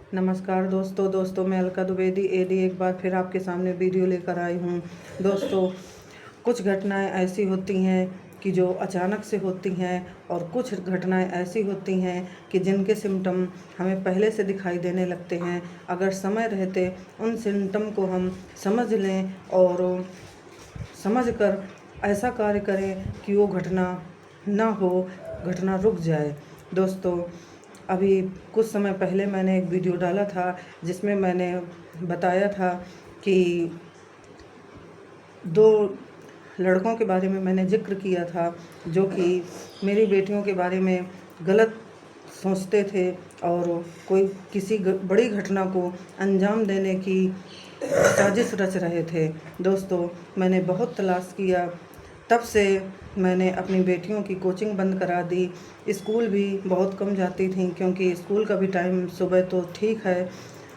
नमस्कार दोस्तों मैं अलका द्विवेदी एडी एक बार फिर आपके सामने वीडियो लेकर आई हूँ। दोस्तों, कुछ घटनाएं ऐसी होती हैं कि जो अचानक से होती हैं और कुछ घटनाएं ऐसी होती हैं कि जिनके सिम्टम हमें पहले से दिखाई देने लगते हैं। अगर समय रहते उन सिम्टम को हम समझ लें और समझकर ऐसा कार्य करें कि वो घटना ना हो, घटना रुक जाए। दोस्तों, अभी कुछ समय पहले मैंने एक वीडियो डाला था जिसमें मैंने बताया था कि दो लड़कों के बारे में मैंने जिक्र किया था जो कि मेरी बेटियों के बारे में गलत सोचते थे और कोई किसी बड़ी घटना को अंजाम देने की साजिश रच रहे थे। दोस्तों, मैंने बहुत तलाश किया, तब से मैंने अपनी बेटियों की कोचिंग बंद करा दी। स्कूल भी बहुत कम जाती थी क्योंकि स्कूल का भी टाइम सुबह तो ठीक है,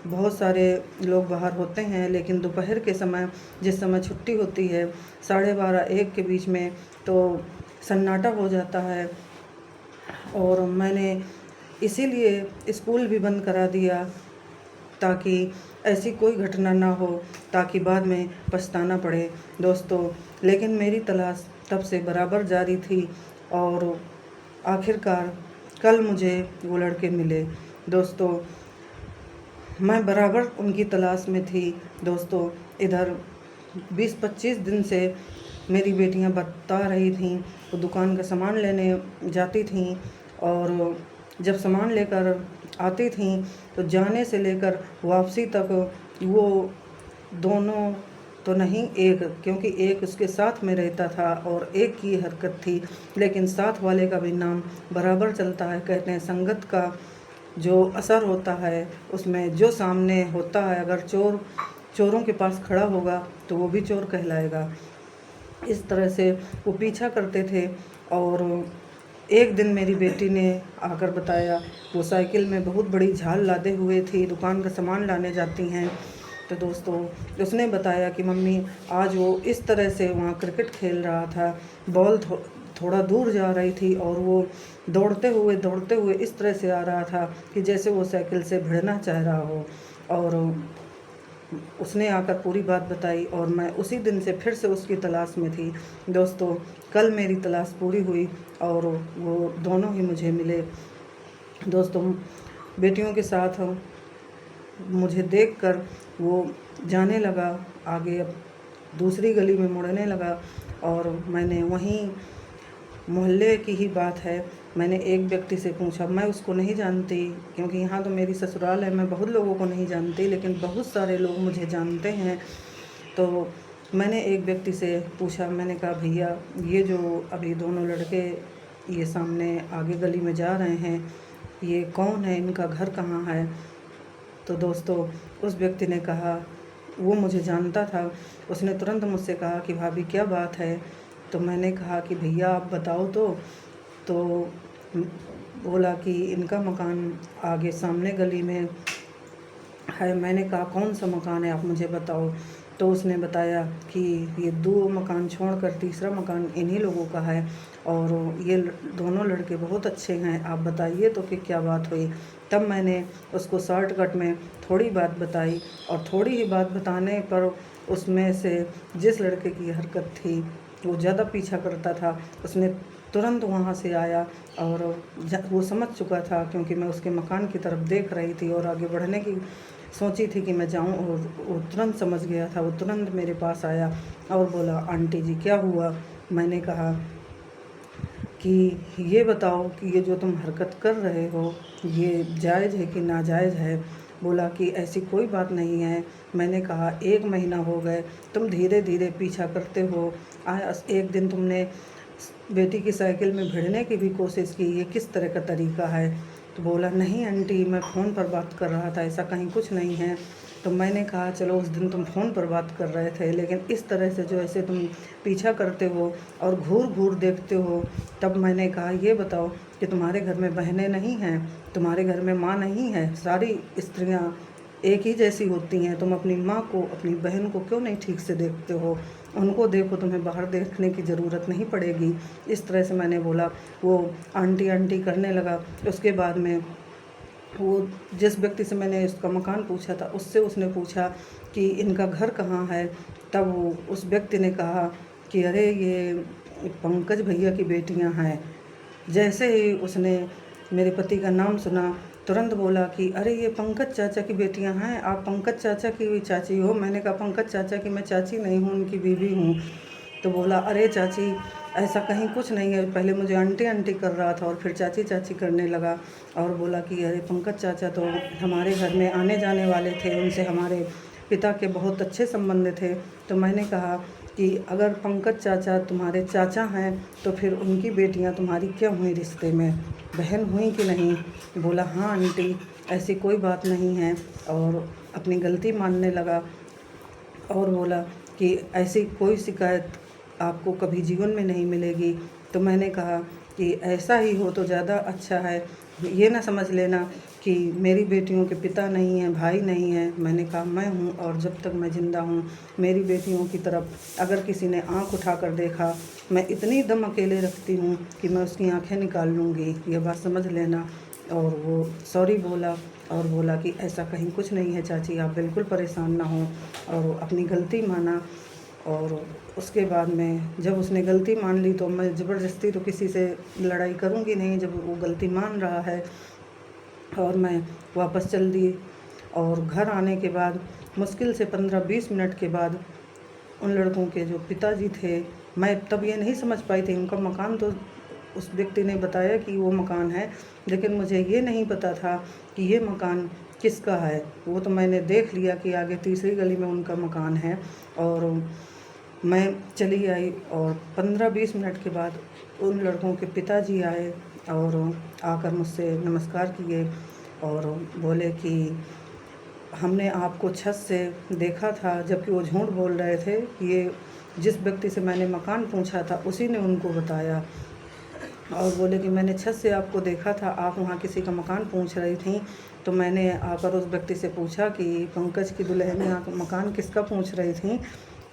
बहुत सारे लोग बाहर होते हैं, लेकिन दोपहर के समय जिस समय छुट्टी होती है 12:30-1 के बीच में, तो सन्नाटा हो जाता है। और मैंने इसीलिए स्कूल भी बंद करा दिया ताकि ऐसी कोई घटना ना हो, ताकि बाद में पछताना पड़े। दोस्तों, लेकिन मेरी तलाश तब से बराबर जारी थी और आखिरकार कल मुझे वो लड़के मिले। दोस्तों, मैं बराबर उनकी तलाश में थी। दोस्तों, इधर 20-25 दिन से मेरी बेटियां बता रही थीं, वो दुकान का सामान लेने जाती थीं और जब सामान लेकर आती थीं तो जाने से लेकर वापसी तक वो दोनों तो नहीं, एक, क्योंकि एक उसके साथ में रहता था और एक की हरकत थी, लेकिन साथ वाले का भी नाम बराबर चलता है। कहते हैं संगत का जो असर होता है उसमें जो सामने होता है, अगर चोरों के पास खड़ा होगा तो वो भी चोर कहलाएगा। इस तरह से वो पीछा करते थे और एक दिन मेरी बेटी ने आकर बताया, वो साइकिल में बहुत बड़ी झाल लादे हुए थी, दुकान का सामान लाने जाती हैं। तो दोस्तों, उसने बताया कि मम्मी आज वो इस तरह से वहाँ क्रिकेट खेल रहा था, बॉल थोड़ा दूर जा रही थी और वो दौड़ते हुए इस तरह से आ रहा था कि जैसे वो साइकिल से भिड़ना चाह रहा हो। और उसने आकर पूरी बात बताई और मैं उसी दिन से फिर से उसकी तलाश में थी। दोस्तों, कल मेरी तलाश पूरी हुई और वो दोनों ही मुझे मिले। दोस्तों, बेटियों के साथ मुझे देखकर वो जाने लगा आगे, अब दूसरी गली में मुड़ने लगा और मैंने वहीं मोहल्ले की ही बात है, मैंने एक व्यक्ति से पूछा, मैं उसको नहीं जानती क्योंकि यहाँ तो मेरी ससुराल है, मैं बहुत लोगों को नहीं जानती, लेकिन बहुत सारे लोग मुझे जानते हैं। तो मैंने एक व्यक्ति से पूछा, मैंने कहा भैया ये जो अभी दोनों लड़के ये सामने आगे गली में जा रहे हैं, ये कौन है, इनका घर कहाँ है? तो दोस्तों, उस व्यक्ति ने कहा वो मुझे जानता था। उसने तुरंत मुझसे कहा कि भाभी क्या बात है? तो मैंने कहा कि भैया आप बताओ तो बोला कि इनका मकान आगे सामने गली में है। मैंने कहा कौन सा मकान है, आप मुझे बताओ। तो उसने बताया कि ये 2 मकान छोड़कर तीसरा मकान इन्हीं लोगों का है और ये दोनों लड़के बहुत अच्छे हैं, आप बताइए तो कि क्या बात हुई। तब मैंने उसको शॉर्टकट में थोड़ी बात बताई और थोड़ी ही बात बताने पर उसमें से जिस लड़के की हरकत थी वो ज़्यादा पीछा करता था, उसने तुरंत वहाँ से आया और वो समझ चुका था क्योंकि मैं उसके मकान की तरफ देख रही थी और आगे बढ़ने की सोची थी कि मैं जाऊं, और वो तुरंत समझ गया था। वो तुरंत मेरे पास आया और बोला, आंटी जी क्या हुआ? मैंने कहा कि ये बताओ कि ये जो तुम हरकत कर रहे हो ये जायज़ है कि नाजायज़ है? बोला कि ऐसी कोई बात नहीं है। मैंने कहा 1 महीना हो गए, तुम धीरे धीरे पीछा करते हो, आज एक दिन तुमने बेटी की साइकिल में भिड़ने की भी कोशिश की, ये किस तरह का तरीका है? तो बोला नहीं आंटी, मैं फ़ोन पर बात कर रहा था, ऐसा कहीं कुछ नहीं है। तो मैंने कहा चलो उस दिन तुम फ़ोन पर बात कर रहे थे, लेकिन इस तरह से जो ऐसे तुम पीछा करते हो और घूर घूर देखते हो। तब मैंने कहा ये बताओ कि तुम्हारे घर में बहनें नहीं हैं, तुम्हारे घर में माँ नहीं है? सारी स्त्रियाँ एक ही जैसी होती हैं, तुम अपनी माँ को अपनी बहन को क्यों नहीं ठीक से देखते हो? उनको देखो, तुम्हें बाहर देखने की ज़रूरत नहीं पड़ेगी। इस तरह से मैंने बोला। वो आंटी आंटी करने लगा। उसके बाद में वो जिस व्यक्ति से मैंने इसका मकान पूछा था उससे उसने पूछा कि इनका घर कहाँ है। तब वो उस व्यक्ति ने कहा कि अरे ये पंकज भैया की बेटियां हैं। जैसे ही उसने मेरे पति का नाम सुना तुरंत बोला कि अरे ये पंकज चाचा की बेटियां हैं, आप पंकज चाचा की भी चाची हो। मैंने कहा पंकज चाचा की मैं चाची नहीं हूँ, उनकी बीवी हूँ। तो बोला अरे चाची ऐसा कहीं कुछ नहीं है। पहले मुझे आंटी आंटी कर रहा था और फिर चाची चाची करने लगा और बोला कि अरे पंकज चाचा तो हमारे घर में आने जाने वाले थे, उनसे हमारे पिता के बहुत अच्छे संबंध थे। तो मैंने कहा कि अगर पंकज चाचा तुम्हारे चाचा हैं तो फिर उनकी बेटियां तुम्हारी क्या हुई, रिश्ते में बहन हुई कि नहीं। बोला हाँ आंटी ऐसी कोई बात नहीं है, और अपनी गलती मानने लगा और बोला कि ऐसी कोई शिकायत आपको कभी जीवन में नहीं मिलेगी। तो मैंने कहा कि ऐसा ही हो तो ज़्यादा अच्छा है, ये ना समझ लेना कि मेरी बेटियों के पिता नहीं हैं, भाई नहीं हैं। मैंने कहा मैं हूँ और जब तक मैं ज़िंदा हूँ मेरी बेटियों की तरफ अगर किसी ने आँख उठा कर देखा, मैं इतनी दम अकेले रखती हूँ कि मैं उसकी आँखें निकाल लूँगी, ये बात समझ लेना। और वो सॉरी बोला और बोला कि ऐसा कहीं कुछ नहीं है चाची, आप बिल्कुल परेशान ना हो, और अपनी गलती माना। और उसके बाद में जब उसने गलती मान ली तो मैं ज़बरदस्ती तो किसी से लड़ाई करूँगी नहीं, जब वो गलती मान रहा है। और मैं वापस चल दी और घर आने के बाद मुश्किल से 15-20 मिनट के बाद उन लड़कों के जो पिताजी थे, मैं तब ये नहीं समझ पाई थी, उनका मकान तो उस व्यक्ति ने बताया कि वो मकान है, लेकिन मुझे ये नहीं पता था कि ये मकान किसका है। वो तो मैंने देख लिया कि आगे तीसरी गली में उनका मकान है। और मैं चली आई और 15-20 मिनट के बाद उन लड़कों के पिताजी आए और आकर मुझसे नमस्कार किए और बोले कि हमने आपको छत से देखा था, जबकि वो झूठ बोल रहे थे कि ये जिस व्यक्ति से मैंने मकान पूछा था उसी ने उनको बताया। और बोले कि मैंने छत से आपको देखा था, आप वहाँ किसी का मकान पूछ रही थी। तो मैंने आकर उस व्यक्ति से पूछा कि पंकज की दुल्हन मकान किसका पूछ रही थी।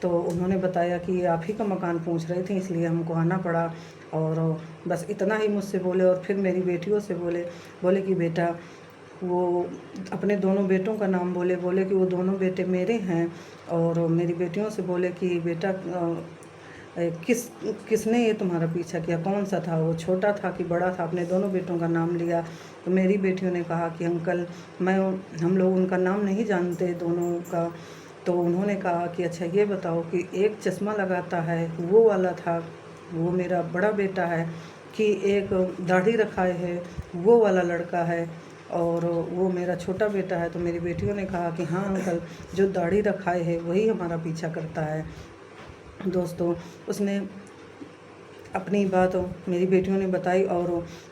तो उन्होंने बताया कि आप ही का मकान पूछ रही थी, इसलिए हमको आना पड़ा। और बस इतना ही मुझसे बोले और फिर मेरी बेटियों से बोले कि बेटा, वो अपने दोनों बेटों का नाम बोले कि वो दोनों बेटे मेरे हैं। और मेरी बेटियों से बोले कि बेटा किसने ये तुम्हारा पीछा किया, कौन सा था, वो छोटा था कि बड़ा था। अपने दोनों बेटों का नाम लिया। तो मेरी बेटियों ने कहा कि अंकल हम लोग उनका नाम नहीं जानते दोनों का। तो उन्होंने कहा कि अच्छा ये बताओ कि एक चश्मा लगाता है वो वाला था, वो मेरा बड़ा बेटा है, कि एक दाढ़ी रखाए है वो वाला लड़का है और वो मेरा छोटा बेटा है। तो मेरी बेटियों ने कहा कि हाँ अंकल, जो दाढ़ी रखाए है वही हमारा पीछा करता है। दोस्तों, उसने अपनी बात मेरी बेटियों ने बताई और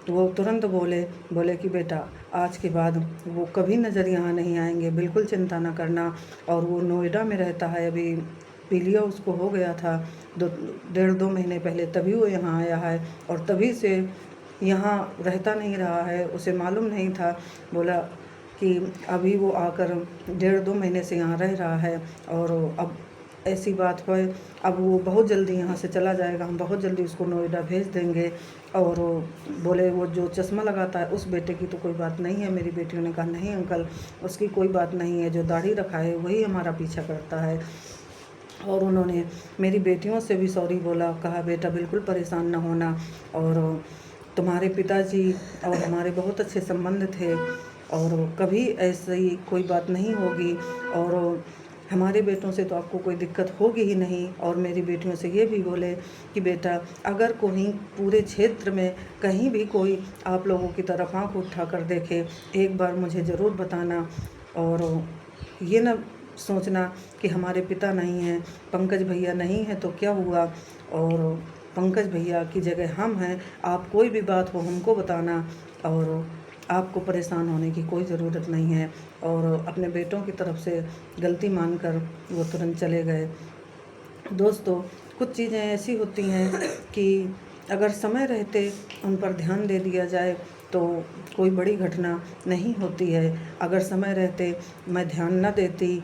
वो तुरंत बोले कि बेटा आज के बाद वो कभी नज़र यहाँ नहीं आएंगे, बिल्कुल चिंता ना करना। और वो नोएडा में रहता है, अभी पीलिया उसको हो गया था 1.5-2 महीने पहले, तभी वो यहाँ आया है और तभी से यहाँ रहता नहीं रहा है। उसे मालूम नहीं था, बोला कि अभी वो आकर 1.5-2 महीने से यहाँ रह रहा है और अब ऐसी बात है, अब वो बहुत जल्दी यहाँ से चला जाएगा, हम बहुत जल्दी उसको नोएडा भेज देंगे। और बोले वो जो चश्मा लगाता है उस बेटे की तो कोई बात नहीं है। मेरी बेटियों ने कहा नहीं अंकल, उसकी कोई बात नहीं है, जो दाढ़ी रखा है वही हमारा पीछा करता है। और उन्होंने मेरी बेटियों से भी सॉरी बोला, कहा बेटा बिल्कुल परेशान ना होना, और तुम्हारे पिताजी और हमारे बहुत अच्छे संबंध थे और कभी ऐसी कोई बात नहीं होगी, और हमारे बेटों से तो आपको कोई दिक्कत होगी ही नहीं। और मेरी बेटियों से ये भी बोले कि बेटा अगर कोई पूरे क्षेत्र में कहीं भी कोई आप लोगों की तरफ आँख उठा कर देखे, एक बार मुझे ज़रूर बताना। और ये ना सोचना कि हमारे पिता नहीं हैं, पंकज भैया नहीं हैं तो क्या हुआ, और पंकज भैया की जगह हम हैं। आप कोई भी बात हो हमको बताना और आपको परेशान होने की कोई ज़रूरत नहीं है। और अपने बेटों की तरफ से गलती मानकर वो तुरंत चले गए। दोस्तों, कुछ चीज़ें ऐसी होती हैं कि अगर समय रहते उन पर ध्यान दे दिया जाए तो कोई बड़ी घटना नहीं होती है। अगर समय रहते मैं ध्यान न देती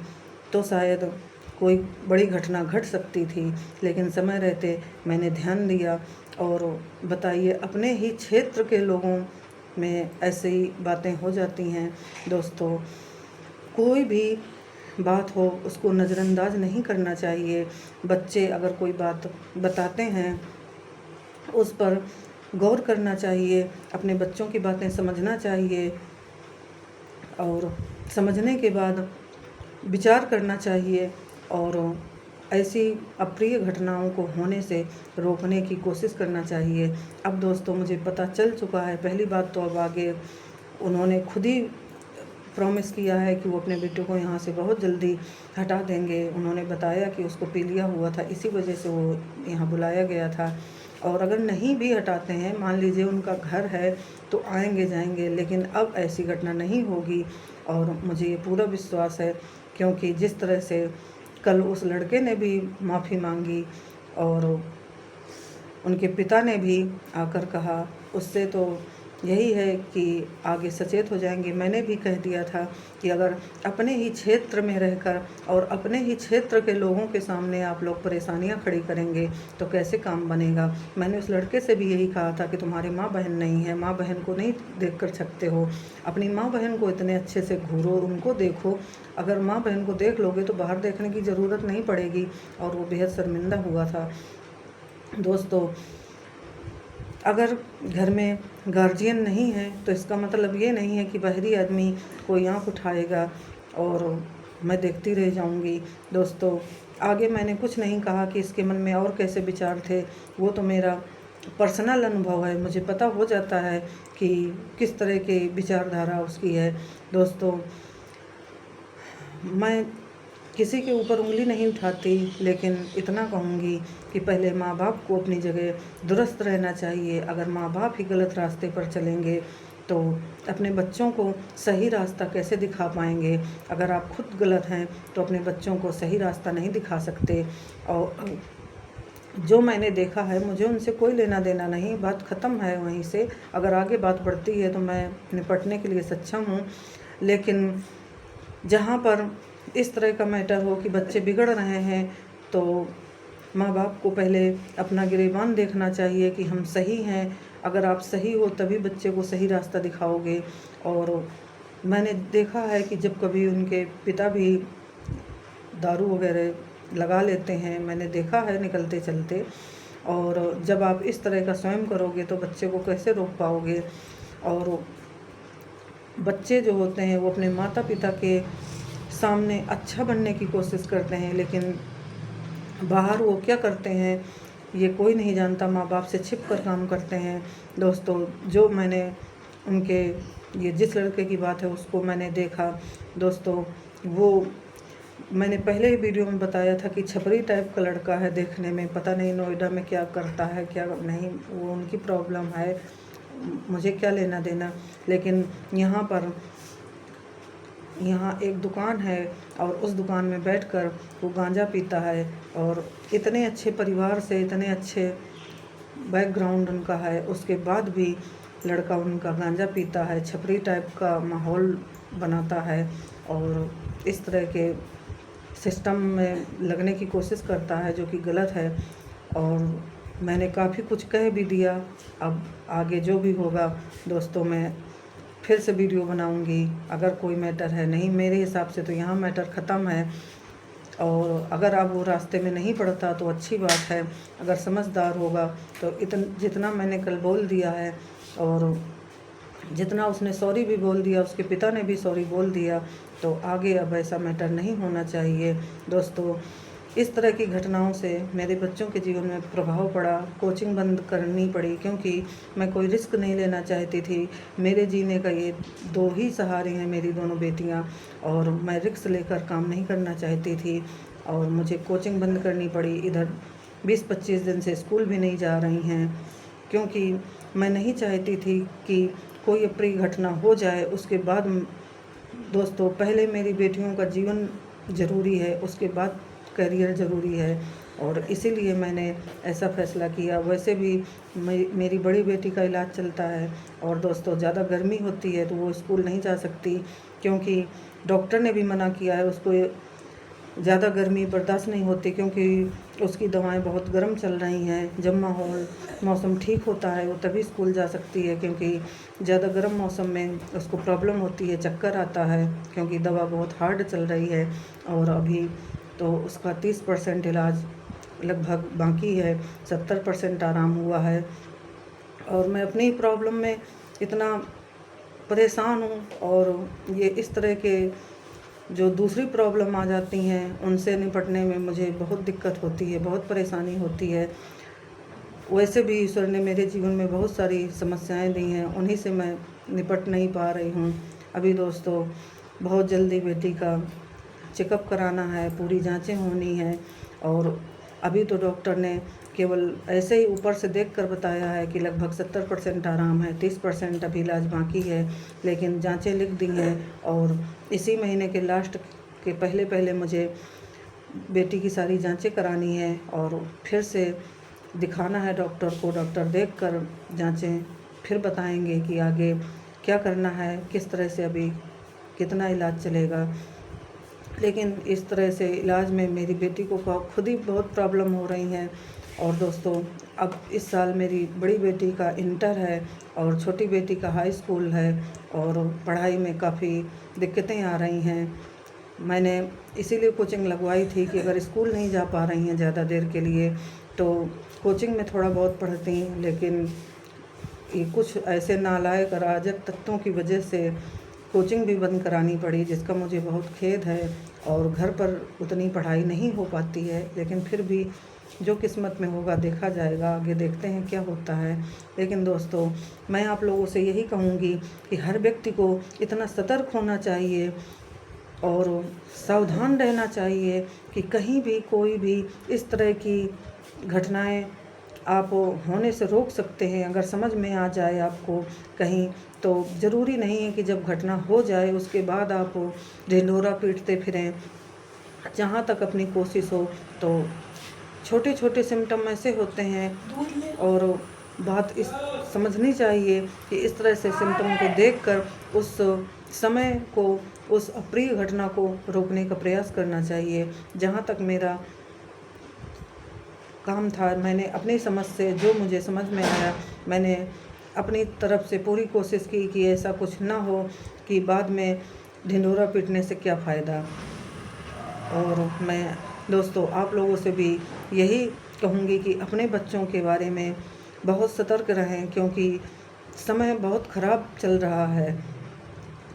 तो शायद कोई बड़ी घटना घट सकती थी, लेकिन समय रहते मैंने ध्यान दिया। और बताइए, अपने ही क्षेत्र के लोगों में ऐसी बातें हो जाती हैं। दोस्तों, कोई भी बात हो उसको नज़रअंदाज नहीं करना चाहिए। बच्चे अगर कोई बात बताते हैं उस पर गौर करना चाहिए, अपने बच्चों की बातें समझना चाहिए और समझने के बाद विचार करना चाहिए और ऐसी अप्रिय घटनाओं को होने से रोकने की कोशिश करना चाहिए। अब दोस्तों, मुझे पता चल चुका है। पहली बात तो अब आगे उन्होंने खुद ही प्रॉमिस किया है कि वो अपने बेटे को यहाँ से बहुत जल्दी हटा देंगे। उन्होंने बताया कि उसको पीलिया हुआ था, इसी वजह से वो यहाँ बुलाया गया था। और अगर नहीं भी हटाते हैं, मान लीजिए उनका घर है तो आएंगे जाएंगे, लेकिन अब ऐसी घटना नहीं होगी। और मुझे ये पूरा विश्वास है, क्योंकि जिस तरह से कल उस लड़के ने भी माफ़ी मांगी और उनके पिता ने भी आकर कहा, उससे तो यही है कि आगे सचेत हो जाएंगे। मैंने भी कह दिया था कि अगर अपने ही क्षेत्र में रहकर और अपने ही क्षेत्र के लोगों के सामने आप लोग परेशानियां खड़ी करेंगे तो कैसे काम बनेगा। मैंने उस लड़के से भी यही कहा था कि तुम्हारी माँ बहन नहीं है, माँ बहन को नहीं देख कर सकते हो, अपनी माँ बहन को इतने अच्छे से घूरो, उनको देखो। अगर माँ बहन को देख लोगे तो बाहर देखने की ज़रूरत नहीं पड़ेगी। और वो बेहद शर्मिंदा हुआ था। दोस्तों, अगर घर में गार्जियन नहीं है तो इसका मतलब ये नहीं है कि बाहरी आदमी कोई आँख उठाएगा और मैं देखती रह जाऊंगी। दोस्तों, आगे मैंने कुछ नहीं कहा कि इसके मन में और कैसे विचार थे, वो तो मेरा पर्सनल अनुभव है। मुझे पता हो जाता है कि किस तरह की विचारधारा उसकी है। दोस्तों, मैं किसी के ऊपर उंगली नहीं उठाती, लेकिन इतना कहूँगी कि पहले माँ बाप को अपनी जगह दुरुस्त रहना चाहिए। अगर माँ बाप ही गलत रास्ते पर चलेंगे तो अपने बच्चों को सही रास्ता कैसे दिखा पाएंगे। अगर आप खुद गलत हैं तो अपने बच्चों को सही रास्ता नहीं दिखा सकते। और जो मैंने देखा है, मुझे उनसे कोई लेना देना नहीं, बात ख़त्म है वहीं से। अगर आगे बात बढ़ती है तो मैं निपटने के लिए सक्षम हूँ, लेकिन जहाँ पर इस तरह का मैटर हो कि बच्चे बिगड़ रहे हैं तो माँ बाप को पहले अपना गिरेबान देखना चाहिए कि हम सही हैं। अगर आप सही हो तभी बच्चे को सही रास्ता दिखाओगे। और मैंने देखा है कि जब कभी उनके पिता भी दारू वगैरह लगा लेते हैं, मैंने देखा है निकलते चलते। और जब आप इस तरह का स्वयं करोगे तो बच्चे को कैसे रोक पाओगे। और बच्चे जो होते हैं वो अपने माता पिता के सामने अच्छा बनने की कोशिश करते हैं, लेकिन बाहर वो क्या करते हैं ये कोई नहीं जानता। माँ बाप से छिप कर काम करते हैं। दोस्तों, जो मैंने उनके ये जिस लड़के की बात है उसको मैंने देखा, दोस्तों वो मैंने पहले ही वीडियो में बताया था कि छपरी टाइप का लड़का है देखने में। पता नहीं नोएडा में क्या करता है क्या नहीं, वो उनकी प्रॉब्लम है, मुझे क्या लेना देना। लेकिन यहाँ एक दुकान है और उस दुकान में बैठकर वो गांजा पीता है। और इतने अच्छे परिवार से, इतने अच्छे बैकग्राउंड उनका है, उसके बाद भी लड़का उनका गांजा पीता है, छपरी टाइप का माहौल बनाता है और इस तरह के सिस्टम में लगने की कोशिश करता है, जो कि गलत है। और मैंने काफ़ी कुछ कह भी दिया। अब आगे जो भी होगा दोस्तों, मैं फिर से वीडियो बनाऊंगी। अगर कोई मैटर है, नहीं मेरे हिसाब से तो यहाँ मैटर ख़त्म है। और अगर आप वो रास्ते में नहीं पड़ता तो अच्छी बात है, अगर समझदार होगा तो जितना मैंने कल बोल दिया है और जितना उसने सॉरी भी बोल दिया, उसके पिता ने भी सॉरी बोल दिया, तो आगे अब ऐसा मैटर नहीं होना चाहिए। दोस्तों, इस तरह की घटनाओं से मेरे बच्चों के जीवन में प्रभाव पड़ा, कोचिंग बंद करनी पड़ी, क्योंकि मैं कोई रिस्क नहीं लेना चाहती थी। मेरे जीने का ये दो ही सहारे हैं, मेरी दोनों बेटियां, और मैं रिस्क लेकर काम नहीं करना चाहती थी और मुझे कोचिंग बंद करनी पड़ी। इधर 20-25 दिन से स्कूल भी नहीं जा रही हैं, क्योंकि मैं नहीं चाहती थी कि कोई अप्रिय घटना हो जाए। उसके बाद दोस्तों, पहले मेरी बेटियों का जीवन ज़रूरी है, उसके बाद करियर ज़रूरी है, और इसीलिए मैंने ऐसा फ़ैसला किया। वैसे भी मेरी बड़ी बेटी का इलाज चलता है और दोस्तों ज़्यादा गर्मी होती है तो वो स्कूल नहीं जा सकती, क्योंकि डॉक्टर ने भी मना किया है, उसको ज़्यादा गर्मी बर्दाश्त नहीं होती, क्योंकि उसकी दवाएं बहुत गर्म चल रही हैं। जब मौसम ठीक होता है वो तभी स्कूल जा सकती है, क्योंकि ज़्यादा गर्म मौसम में उसको प्रॉब्लम होती है, चक्कर आता है, क्योंकि दवा बहुत हार्ड चल रही है। और अभी तो उसका 30% इलाज लगभग बाकी है, 70% आराम हुआ है। और मैं अपनी प्रॉब्लम में इतना परेशान हूँ, और ये इस तरह के जो दूसरी प्रॉब्लम आ जाती हैं उनसे निपटने में मुझे बहुत दिक्कत होती है, बहुत परेशानी होती है। वैसे भी ईश्वर ने मेरे जीवन में बहुत सारी समस्याएं दी हैं, उन्हीं से मैं निपट नहीं पा रही हूँ। अभी दोस्तों बहुत जल्दी बेटी का चेकअप कराना है, पूरी जांचें होनी है। और अभी तो डॉक्टर ने केवल ऐसे ही ऊपर से देखकर बताया है कि लगभग 70% आराम है, 30% अभी इलाज बाकी है, लेकिन जांचें लिख दी हैं। और इसी महीने के लास्ट के पहले पहले मुझे बेटी की सारी जांचें करानी है और फिर से दिखाना है डॉक्टर को। डॉक्टर देखकर जांचें फिर बताएंगे कि आगे क्या करना है, किस तरह से अभी कितना इलाज चलेगा। लेकिन इस तरह से इलाज में मेरी बेटी को खुद ही बहुत प्रॉब्लम हो रही हैं। और दोस्तों अब इस साल मेरी बड़ी बेटी का इंटर है और छोटी बेटी का हाई स्कूल है, और पढ़ाई में काफ़ी दिक्कतें आ रही हैं। मैंने इसीलिए कोचिंग लगवाई थी कि अगर स्कूल नहीं जा पा रही हैं ज़्यादा देर के लिए तो कोचिंग में थोड़ा बहुत पढ़ती, लेकिन ये कुछ ऐसे नालायक अराजक तत्वों की वजह से कोचिंग भी बंद करानी पड़ी, जिसका मुझे बहुत खेद है। और घर पर उतनी पढ़ाई नहीं हो पाती है, लेकिन फिर भी जो किस्मत में होगा देखा जाएगा, आगे देखते हैं क्या होता है। लेकिन दोस्तों मैं आप लोगों से यही कहूँगी कि हर व्यक्ति को इतना सतर्क होना चाहिए और सावधान रहना चाहिए कि कहीं भी कोई भी इस तरह की घटनाएं आप होने से रोक सकते हैं। अगर समझ में आ जाए आपको कहीं, तो ज़रूरी नहीं है कि जब घटना हो जाए उसके बाद आप ढिंढोरा पीटते फिरें। जहाँ तक अपनी कोशिश हो तो छोटे छोटे सिम्टम ऐसे होते हैं, और बात इस समझनी चाहिए कि इस तरह से सिम्टम को देखकर उस समय को, उस अप्रिय घटना को रोकने का प्रयास करना चाहिए। जहाँ तक मेरा काम था, मैंने अपनी समझ से जो मुझे समझ में आया, मैंने अपनी तरफ से पूरी कोशिश की कि ऐसा कुछ ना हो कि बाद में ढिंढोरा पीटने से क्या फ़ायदा। और मैं दोस्तों आप लोगों से भी यही कहूँगी कि अपने बच्चों के बारे में बहुत सतर्क रहें, क्योंकि समय बहुत ख़राब चल रहा है।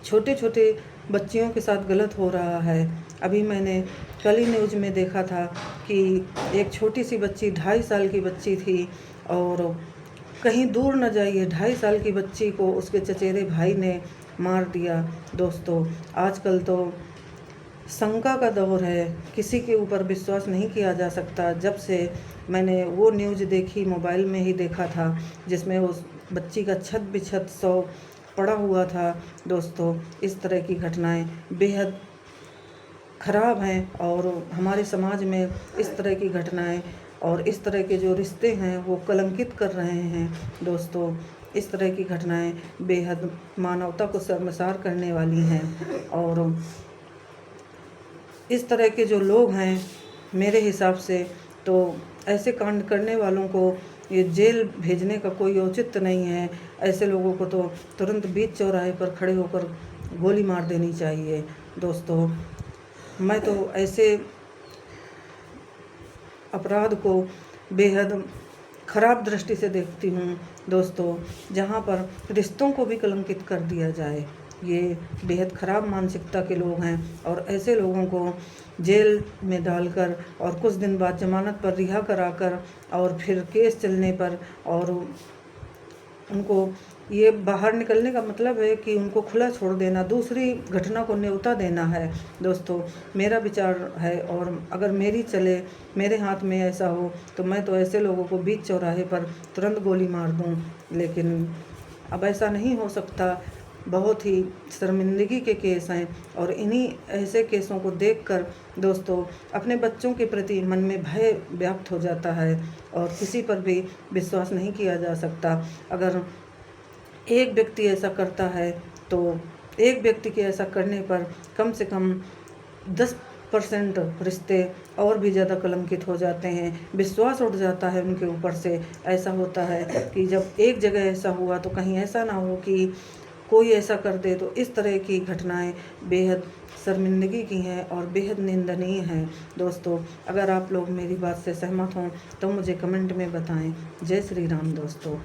छोटे छोटे बच्चियों के साथ गलत हो रहा है। अभी मैंने कल ही न्यूज़ में देखा था कि एक छोटी सी बच्ची 2.5 साल की बच्ची थी, और कहीं दूर न जाइए 2.5 साल की बच्ची को उसके चचेरे भाई ने मार दिया। दोस्तों आजकल तो शंका का दौर है, किसी के ऊपर विश्वास नहीं किया जा सकता। जब से मैंने वो न्यूज़ देखी, मोबाइल में ही देखा था, जिसमें उस बच्ची का छत बिछत सौ पड़ा हुआ था। दोस्तों इस तरह की घटनाएं बेहद ख़राब हैं, और हमारे समाज में इस तरह की घटनाएं और इस तरह के जो रिश्ते हैं वो कलंकित कर रहे हैं। दोस्तों इस तरह की घटनाएं बेहद मानवता को शर्मसार करने वाली हैं, और इस तरह के जो लोग हैं मेरे हिसाब से तो ऐसे कांड करने वालों को ये जेल भेजने का कोई औचित्य नहीं है। ऐसे लोगों को तो तुरंत बीच चौराहे पर खड़े होकर गोली मार देनी चाहिए। दोस्तों मैं तो ऐसे अपराध को बेहद खराब दृष्टि से देखती हूँ दोस्तों, जहाँ पर रिश्तों को भी कलंकित कर दिया जाए। ये बेहद ख़राब मानसिकता के लोग हैं, और ऐसे लोगों को जेल में डालकर और कुछ दिन बाद जमानत पर रिहा कराकर और फिर केस चलने पर, और उनको ये बाहर निकलने का मतलब है कि उनको खुला छोड़ देना, दूसरी घटना को न्योता देना है। दोस्तों मेरा विचार है, और अगर मेरी चले, मेरे हाथ में ऐसा हो तो मैं तो ऐसे लोगों को बीच चौराहे पर तुरंत गोली मार दूं। लेकिन अब ऐसा नहीं हो सकता। बहुत ही शर्मिंदगी के केस हैं, और इन्हीं ऐसे केसों को देखकर दोस्तों अपने बच्चों के प्रति मन में भय व्याप्त हो जाता है, और किसी पर भी विश्वास नहीं किया जा सकता। अगर एक व्यक्ति ऐसा करता है तो एक व्यक्ति के ऐसा करने पर कम से कम 10 परसेंट रिश्ते और भी ज़्यादा कलंकित हो जाते हैं, विश्वास उठ जाता है उनके ऊपर से। ऐसा होता है कि जब एक जगह ऐसा हुआ तो कहीं ऐसा ना हो कि कोई ऐसा कर दे। तो इस तरह की घटनाएं बेहद शर्मिंदगी की हैं और बेहद निंदनीय हैं। दोस्तों, अगर आप लोग मेरी बात से सहमत हों तो मुझे कमेंट में बताएं। जय श्री राम दोस्तों।